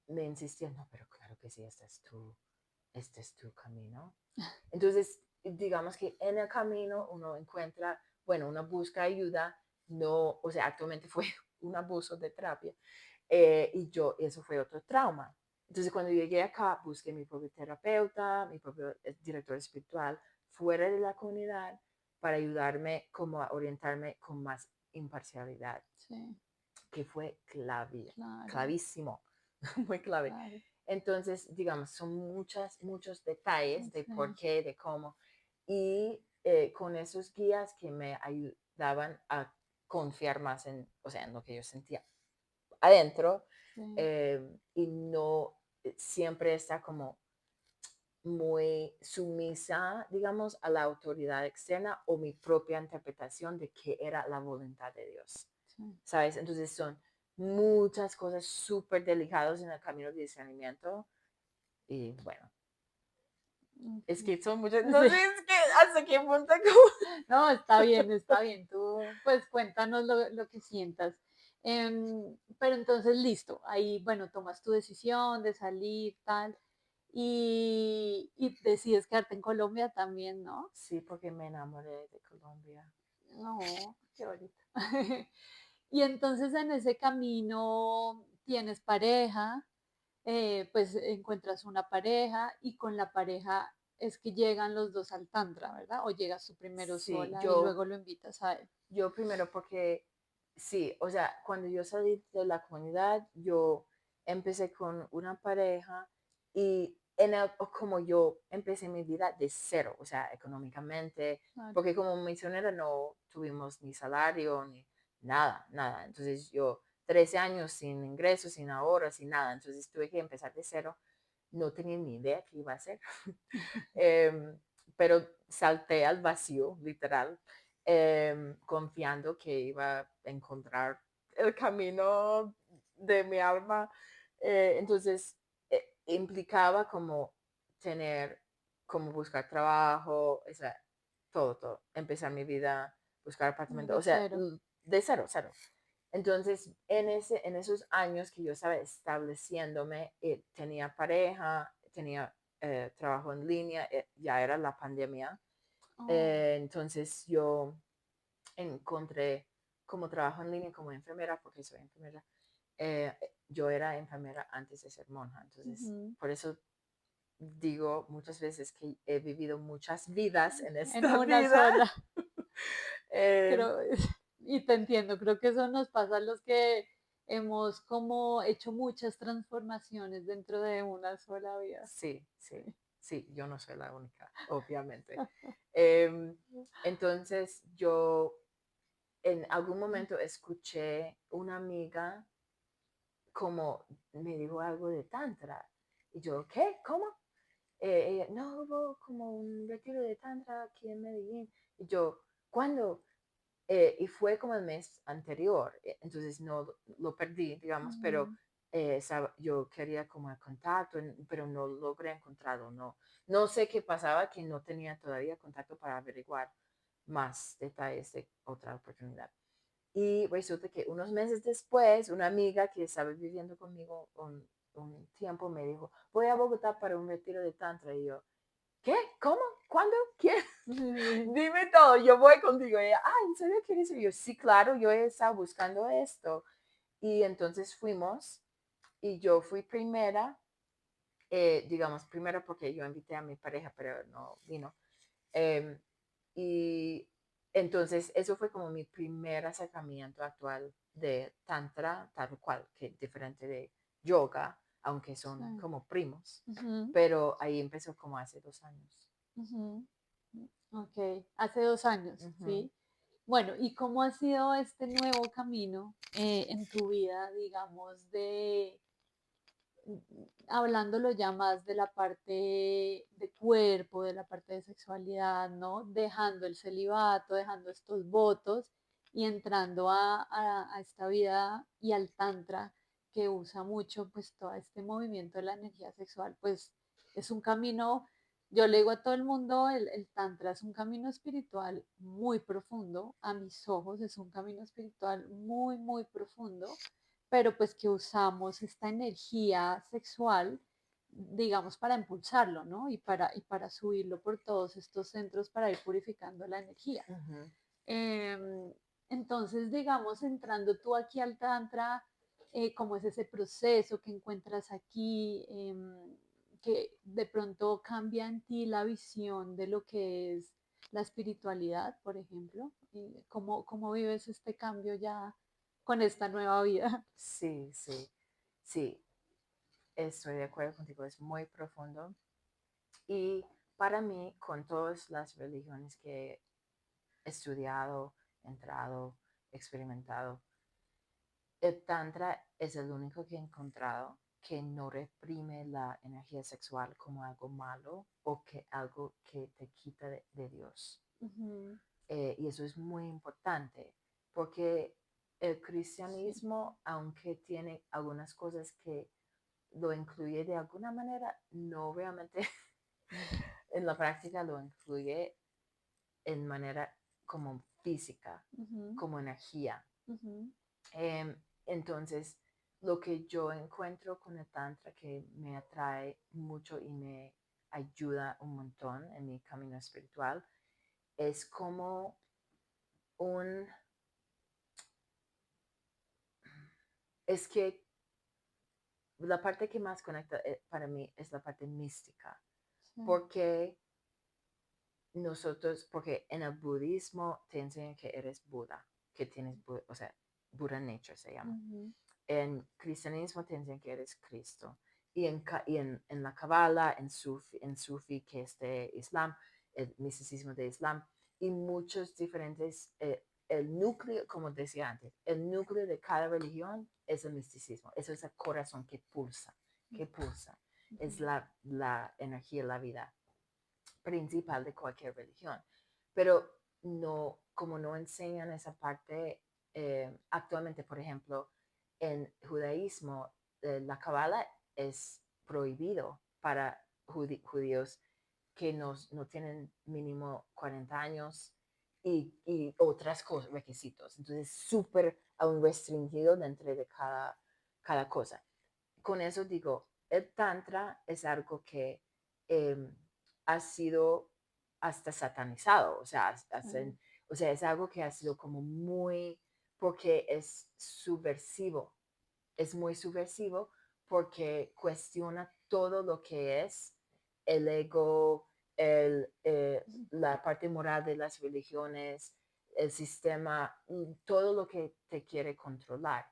me insistía, no, pero claro que sí, este es tu camino. Entonces, digamos que en el camino uno encuentra, bueno, uno busca ayuda, no, o sea, actualmente fue un abuso de terapia eso fue otro trauma. Entonces, cuando llegué acá, busqué mi propio terapeuta, mi propio director espiritual, fuera de la comunidad, para ayudarme como a orientarme con más imparcialidad, Sí, que fue claro, clavísimo, muy clave. claro. Entonces, digamos, son muchos detalles de por Sí, qué, de cómo, y con esos guías que me ayudaban a confiar más en, o sea, en lo que yo sentía adentro, sí, y no siempre está como muy sumisa, digamos, a la autoridad externa o mi propia interpretación de qué era la voluntad de Dios, sí. ¿sabes? Entonces son muchas cosas súper delicadas en el camino de discernimiento y bueno, es Ok. que son muchas, no Sí. sé, es que hasta qué punto como... No, está bien, está bien. Tú, pues cuéntanos lo que sientas. Pero entonces, listo. Ahí, bueno, tomas tu decisión de salir, tal, y decides quedarte en Colombia también, ¿no? Sí, porque me enamoré de Colombia. No, qué bonito. Y entonces en ese camino tienes pareja, pues encuentras una pareja y con la pareja es que llegan los dos al tantra, ¿verdad? O llegas tú primero Sí, sola y luego lo invitas a él. yo primero porque, sí, o sea, cuando yo salí de la comunidad, yo empecé con una pareja y o como yo empecé mi vida de cero, o sea, económicamente, Claro. porque como misionera no tuvimos ni salario, ni nada, nada. Entonces yo 13 años sin ingresos, sin ahorros, sin nada. Entonces tuve que empezar de cero. No tenía ni idea qué iba a hacer. Em, pero salté al vacío, literal, confiando que iba a encontrar el camino de mi alma. Entonces, implicaba como tener, como buscar trabajo, o sea, todo, empezar mi vida, buscar apartamento, De o sea, cero. de cero, cero. Entonces, en esos años que yo estaba estableciéndome, tenía pareja, tenía trabajo en línea, ya era la pandemia. Oh, Entonces yo encontré como trabajo en línea como enfermera, porque soy enfermera. Yo era enfermera antes de ser monja, entonces ujú. por eso digo muchas veces que he vivido muchas vidas en En esta una vida. sola. Eh, Creo, y te entiendo, creo que eso nos pasa a los que hemos como hecho muchas transformaciones dentro de una sola vida. sí, sí, Sí. sí, yo no soy la única, obviamente. Em, entonces yo en algún momento escuché una amiga como me dijo algo de tantra. Y yo, ¿qué? ¿Cómo? Ella, no, hubo como un retiro de tantra aquí en Medellín. Y yo, ¿cuándo? Y fue como el mes anterior, entonces no lo perdí, digamos, pero Ujú. yo quería como el contacto, pero no logré encontrarlo, no, no sé qué pasaba, que no tenía todavía contacto para averiguar más detalles de otra oportunidad. Y resulta que unos meses después, una amiga que estaba viviendo conmigo un tiempo me dijo, voy a Bogotá para un retiro de Tantra. Y yo, ¿qué? ¿Cómo? ¿Cuándo? ¿Quién? Dime todo, yo voy contigo. Y ella, ¿en serio quieres ir? Y yo, sí, claro, yo he estado buscando esto. Y entonces fuimos y yo fui primera, digamos, primero porque yo invité a mi pareja, pero no vino. Em, y entonces eso fue como mi primer acercamiento actual de Tantra, tal cual, que diferente de yoga, aunque son Sí. como primos, Ujú, pero ahí empezó como hace 2 años. ujú. Ok, hace 2 años, Ujú. ¿sí? Bueno, ¿y cómo ha sido este nuevo camino en tu vida, digamos, hablándolo ya más de la parte de cuerpo, de la parte de sexualidad, ¿no? Dejando el celibato, dejando estos votos y entrando a esta vida y al tantra que usa mucho pues todo este movimiento de la energía sexual, pues es un camino, yo le digo a todo el mundo, el tantra es un camino espiritual muy profundo, a mis ojos es un camino espiritual muy, muy profundo, pero pues que usamos esta energía sexual, digamos, para impulsarlo, ¿no? Y para subirlo por todos estos centros para ir purificando la energía. Ujú. Em, entonces, digamos, entrando tú aquí al Tantra, ¿cómo es ese proceso que encuentras aquí? Que de pronto cambia en ti la visión de lo que es. la espiritualidad, por ejemplo? ¿Y cómo vives este cambio ya con esta nueva vida? Sí, sí, sí, estoy de acuerdo contigo, es muy profundo. Y para mí, con todas las religiones que he estudiado, entrado, experimentado, el Tantra es el único que he encontrado que no reprime la energía sexual como algo malo o que algo que te quita de Dios. Ujú, Y eso es muy importante porque el sí. cristianismo, aunque tiene algunas cosas que lo incluye de alguna manera, no realmente en la práctica lo incluye en manera como física, Ujú, como energía. ujú, Entonces, lo que yo encuentro con el Tantra que me atrae mucho y me ayuda un montón en mi camino espiritual es como un... Es que la parte que más conecta para mí es la parte mística, sí. porque nosotros, porque en el budismo te enseñan que eres Buda, que tienes, o sea, Buddha Nature se llama. Ujú, En cristianismo te enseñan que eres Cristo. Y en la Kabbalah, en Sufi, que es de Islam, el misticismo de Islam, y muchos diferentes, el núcleo, como decía antes, el núcleo de cada religión es el misticismo. Eso es el corazón que pulsa. Es ujú, la energía, la vida principal de cualquier religión. Pero no, como no enseñan esa parte, actualmente, por ejemplo, en judaísmo, la Kabbalah es prohibido para judíos que no tienen mínimo 40 años y otras cosas, requisitos. Entonces, súper aún restringido dentro de cada cosa. Con eso digo, el Tantra es algo que eh, ha sido hasta satanizado, sí, o sea, es algo que ha sido como muy, porque es subversivo, es muy subversivo porque cuestiona todo lo que es el ego, la parte moral de las religiones, el sistema, todo lo que te quiere controlar.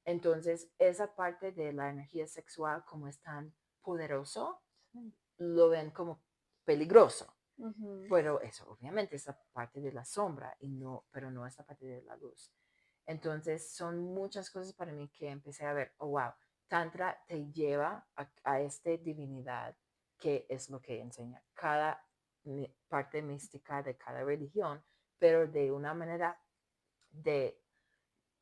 Entonces, esa parte de la energía sexual, como es tan poderoso, sí. lo ven como peligroso. Ujú, Pero eso obviamente es la parte de la sombra, pero no es la parte de la luz. Entonces, son muchas cosas para mí que empecé a ver, oh, wow, Tantra te lleva a esta divinidad que es lo que enseña cada parte mística de cada religión, pero de una manera de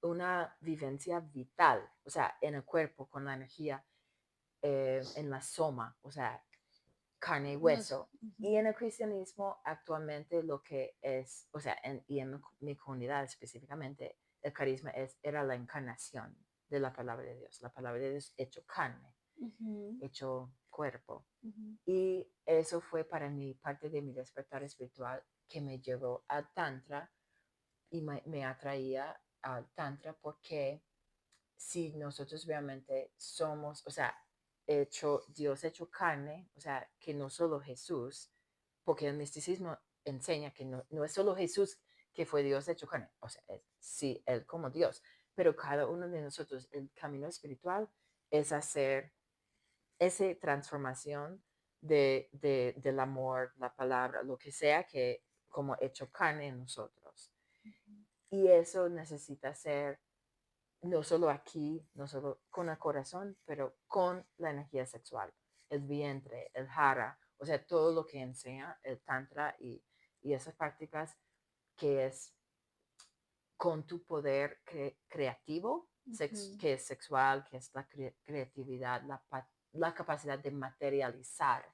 una vivencia vital, o sea, en el cuerpo, con la energía, en la soma, o sea, carne y nos- hueso. Y ujú, en el cristianismo actualmente lo que es, o sea, y en mi comunidad específicamente, el carisma era la encarnación de la palabra de Dios, la palabra de Dios hecho carne, ujú, hecho cuerpo. ujú, Y eso fue para mí parte de mi despertar espiritual que me llevó al Tantra y me atraía al Tantra porque si nosotros realmente somos, o sea, Dios hecho carne, o sea, que no solo Jesús, porque el misticismo enseña que no es solo Jesús que fue Dios hecho carne, o sea, sí, Él como Dios, pero cada uno de nosotros, el camino espiritual es hacer esa transformación del amor, la palabra, lo que sea que como hecho carne en nosotros. Y eso necesita ser no solo aquí, no solo con el corazón, pero con la energía sexual, el vientre, el jara, o sea, todo lo que enseña el tantra y esas prácticas que es con tu poder creativo, ujú, que es sexual, que es la creatividad, la capacidad de materializar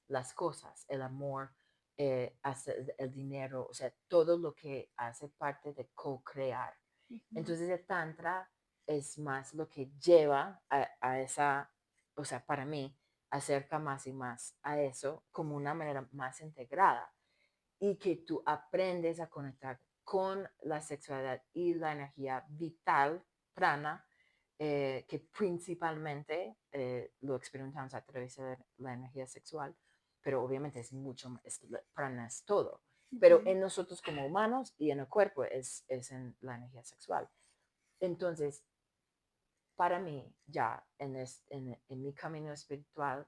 las cosas, el amor, el dinero, o sea, todo lo que hace parte de co-crear. ujú, Entonces el Tantra es más lo que lleva a esa, o sea, para mí, acerca más y más a eso como una manera más integrada y que tú aprendes a conectar con la sexualidad y la energía vital, prana, que principalmente lo experimentamos a través de la energía sexual, pero obviamente es mucho, prana es todo. pero ujú, en nosotros como humanos y en el cuerpo es en la energía sexual. Entonces, para mí, ya en mi camino espiritual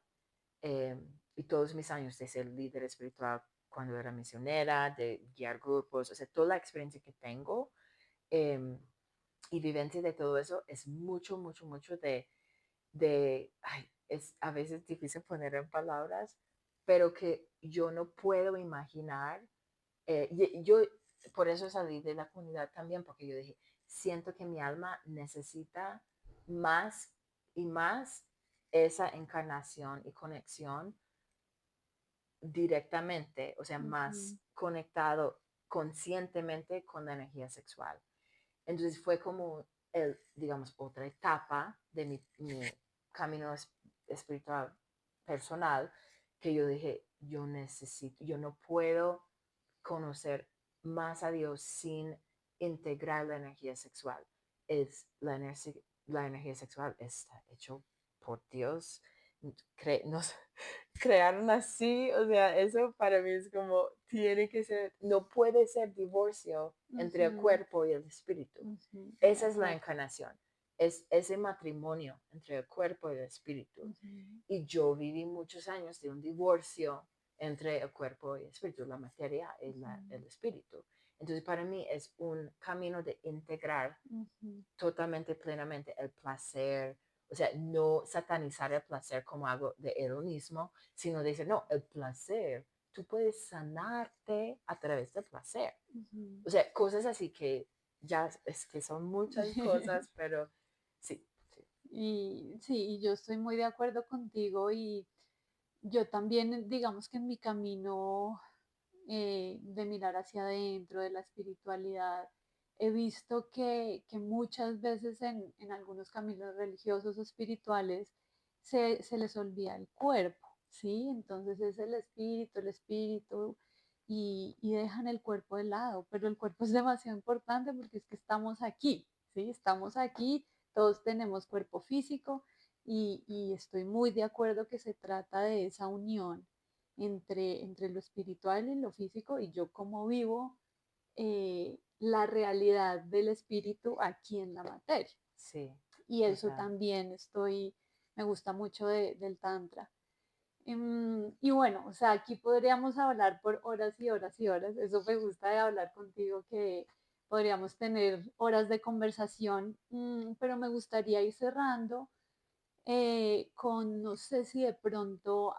eh, y todos mis años de ser líder espiritual cuando era misionera, de guiar grupos, o sea, toda la experiencia que tengo eh, y vivencia de todo eso es mucho, mucho, mucho ay, es a veces difícil poner en palabras, pero que yo no puedo imaginar. Yo por eso salí de la comunidad también, porque yo dije, siento que mi alma necesita más y más esa encarnación y conexión directamente, o sea, más ujú, conectado conscientemente con la energía sexual. Entonces fue como, digamos, otra etapa de mi camino espiritual personal que yo dije, yo no puedo conocer más a Dios sin integrar la energía sexual. Es la energía sexual está hecho por Dios. Nos crearon así, o sea, eso para mí es como, tiene que ser, no puede ser divorcio entre el ujú, cuerpo y el espíritu. ujú, de Esa es la acuerdo. encarnación, es ese matrimonio entre el cuerpo y el espíritu. Ujú, Y yo viví muchos años de un divorcio entre el cuerpo y el espíritu, la materia y ujú, el espíritu. Entonces, para mí es un camino de integrar ujú, totalmente, plenamente el placer, o sea, no satanizar el placer como algo de hedonismo, sino decir, no, el placer, tú puedes sanarte a través del placer. ujú. O sea, cosas así que ya es que son muchas cosas, pero sí, sí, Y sí, y yo estoy muy de acuerdo contigo y yo también, digamos que en mi camino de mirar hacia adentro, de la espiritualidad, he visto que muchas veces en algunos caminos religiosos o espirituales se les olvida el cuerpo, ¿sí? Entonces es el espíritu, y dejan el cuerpo de lado, pero el cuerpo es demasiado importante porque es que estamos aquí, ¿sí? Estamos aquí, todos tenemos cuerpo físico y estoy muy de acuerdo que se trata de esa unión entre lo espiritual y lo físico y yo como vivo la realidad del espíritu aquí en la materia. sí, Y eso total. también me gusta mucho del tantra. Y bueno, o sea, aquí podríamos hablar por horas y horas y horas. Eso me gusta de hablar contigo, que podríamos tener horas de conversación, pero me gustaría ir cerrando con, no sé si de pronto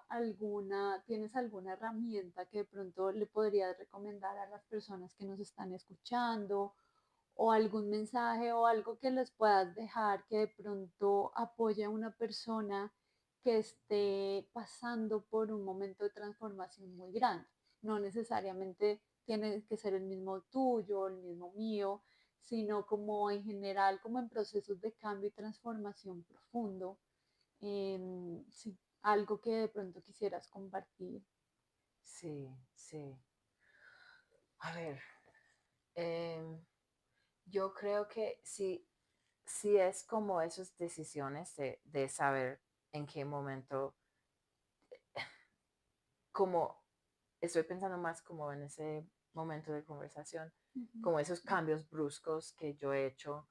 tienes alguna herramienta que de pronto le podrías recomendar a las personas que nos están escuchando, o algún mensaje o algo que les puedas dejar que de pronto apoye a una persona que esté pasando por un momento de transformación muy grande. No necesariamente tiene que ser el mismo tuyo, el mismo mío, sino como en general, como en procesos de cambio y transformación profundo. Sí, algo que de pronto quisieras compartir. Sí, sí. A ver, em, yo creo que sí es como esas decisiones de saber en qué momento, como estoy pensando más como en ese momento de conversación, Ujú, como esos cambios bruscos que yo he hecho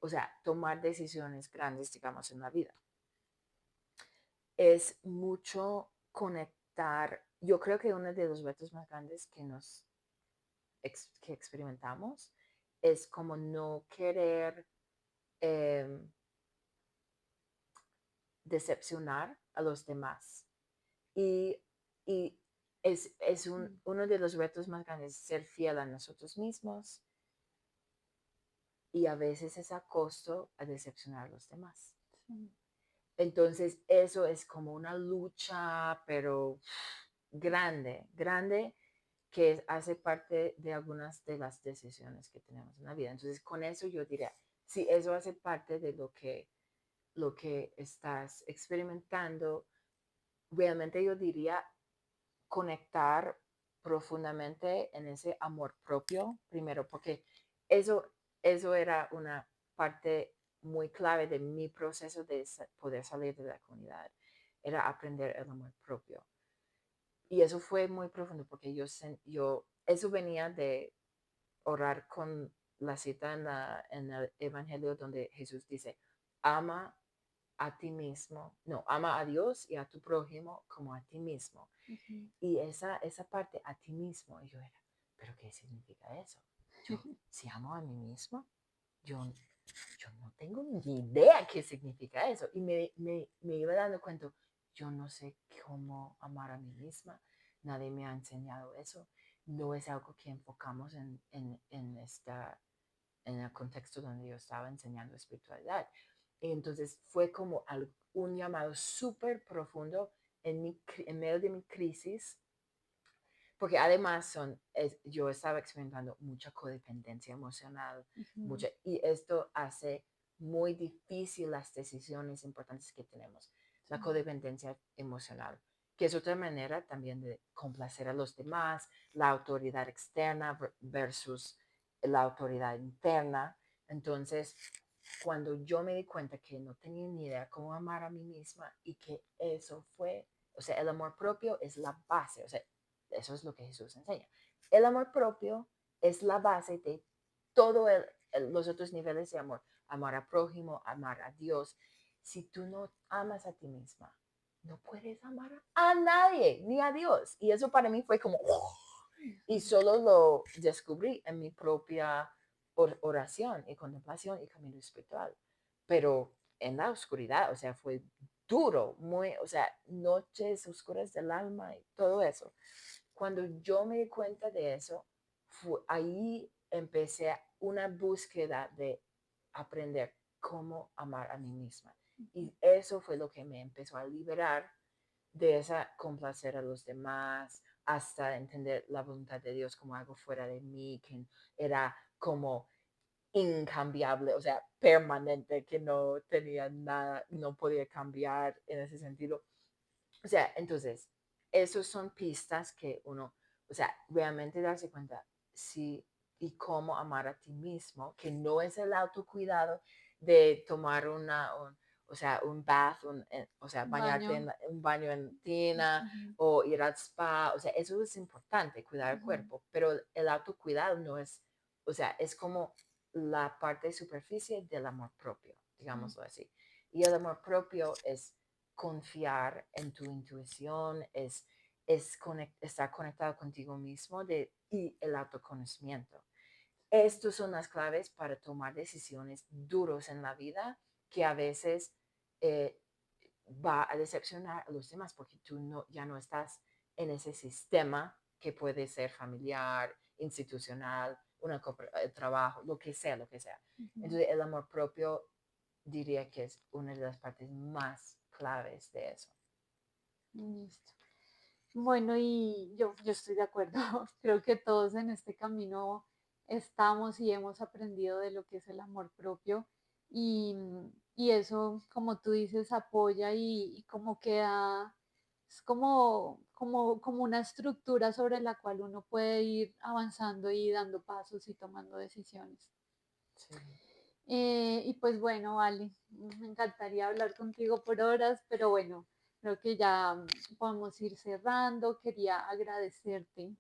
o sea, tomar decisiones grandes, digamos, en la vida. Es mucho conectar. Yo creo que uno de los retos más grandes que experimentamos es como no querer eh, decepcionar a los demás. Y, y mm, uno de los retos más grandes ser fiel a nosotros mismos y a veces es a costo a decepcionar a los demás. sí, Entonces, eso es como una lucha, pero grande, grande, que hace parte de algunas de las decisiones que tenemos en la vida. Entonces, con eso yo diría, si eso hace parte de lo que estás experimentando, realmente yo diría conectar profundamente en ese amor propio primero, porque eso, eso era una parte muy clave de mi proceso de poder salir de la comunidad, era aprender el amor propio. Y y eso fue muy profundo porque eso venía de orar con la cita en el Evangelio donde Jesús dice, ama a ti mismo, no, ama a Dios y a tu prójimo como a ti mismo. Ujú. Y esa parte a ti mismo, y yo era, ¿pero qué significa eso? Yo, si amo a mí mismo, yo no tengo ni idea qué significa eso. Y me iba dando cuenta, yo no sé cómo amar a mí misma, nadie me ha enseñado eso, no es algo que enfocamos en el contexto donde yo estaba enseñando espiritualidad. Y entonces fue como un llamado súper profundo en medio de mi crisis, porque además yo estaba experimentando mucha codependencia emocional, Ujú. y esto hace muy difícil las decisiones importantes que tenemos, la Sí. codependencia emocional, que es otra manera también de complacer a los demás, la autoridad externa versus la autoridad interna. Entonces, cuando yo me di cuenta que no tenía ni idea cómo amar a mí misma y que eso fue, o sea, el amor propio es la base, o sea, eso es lo que Jesús enseña. El amor propio es la base de todos los otros niveles de amor. Amar a prójimo, amar a Dios. Si tú no amas a ti misma, no puedes amar a nadie, ni a Dios. Y eso para mí fue como, y solo lo descubrí en mi propia oración y contemplación y camino espiritual. Pero en la oscuridad, o sea, fue duro, muy, o sea, noches oscuras del alma y todo eso. Cuando yo me di cuenta de eso, ahí empecé una búsqueda de aprender cómo amar a mí misma. Y eso fue lo que me empezó a liberar de esa complacer a los demás, hasta entender la voluntad de Dios como algo fuera de mí, que era como incambiable, o sea, permanente, que no tenía nada, no podía cambiar en ese sentido. O sea, entonces, esos son pistas que uno, o sea, realmente darse cuenta si y cómo amar a ti mismo, que no es el autocuidado de tomar o sea, un bath, o sea, bañarte Baño. en un baño en tina Ujú. o ir al spa, o sea, eso es importante, cuidar el Ujú. cuerpo, pero el autocuidado no es, o sea, es como la parte de superficie del amor propio, Sí. digámoslo así. Y el amor propio es confiar en tu intuición, estar conectado contigo mismo y el autoconocimiento. Estas son las claves para tomar decisiones duras en la vida que a veces eh, va a decepcionar a los demás porque tú ya no estás en ese sistema que puede ser familiar, institucional, trabajo, lo que sea, lo que sea. Ujú. Entonces el amor propio diría que es una de las partes más claves de eso. Listo. Bueno, y yo estoy de acuerdo. Creo que todos en este camino estamos y hemos aprendido de lo que es el amor propio y eso, como tú dices, apoya y como queda, es como una estructura sobre la cual uno puede ir avanzando y dando pasos y tomando decisiones. Sí. Y pues bueno, vale, me encantaría hablar contigo por horas, pero bueno, creo que ya podemos ir cerrando. Quería agradecerte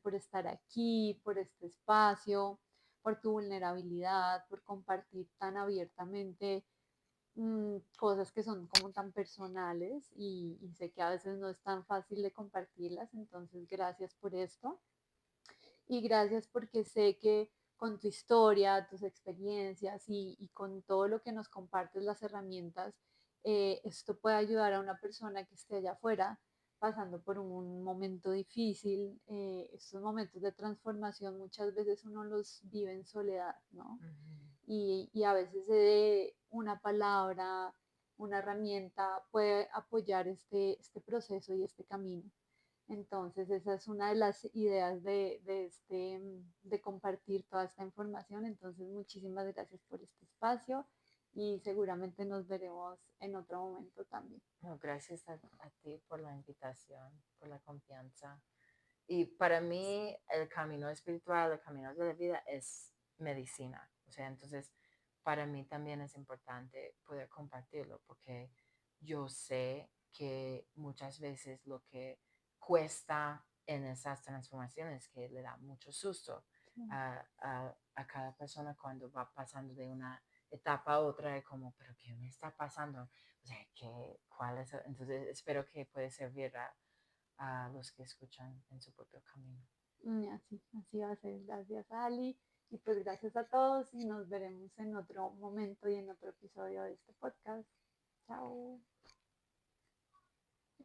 por estar aquí, por este espacio, por tu vulnerabilidad, por compartir tan abiertamente cosas que son como tan personales y sé que a veces no es tan fácil de compartirlas, entonces gracias por esto y gracias porque sé que con tu historia, tus experiencias y con todo lo que nos compartes, las herramientas, esto puede ayudar a una persona que esté allá afuera pasando por un momento difícil. Estos momentos de transformación muchas veces uno los vive en soledad, ¿no? Ujú. Y a veces una palabra, una herramienta puede apoyar este proceso y este camino. Entonces, esa es una de las ideas de compartir toda esta información. Entonces, muchísimas gracias por este espacio y seguramente nos veremos en otro momento también. No, gracias a ti por la invitación, por la confianza. Y para mí el camino espiritual, el camino de la vida es medicina. O sea, entonces para mí también es importante poder compartirlo porque yo sé que muchas veces lo que cuesta en esas transformaciones, que le da mucho susto Sí. a cada persona cuando va pasando de una etapa a otra, y como, pero ¿qué me está pasando? O sea, ¿cuál es? Entonces, espero que puede servir a los que escuchan en su propio camino. Así va a ser. Gracias, Ali. Y pues gracias a todos y nos veremos en otro momento y en otro episodio de este podcast. Chao.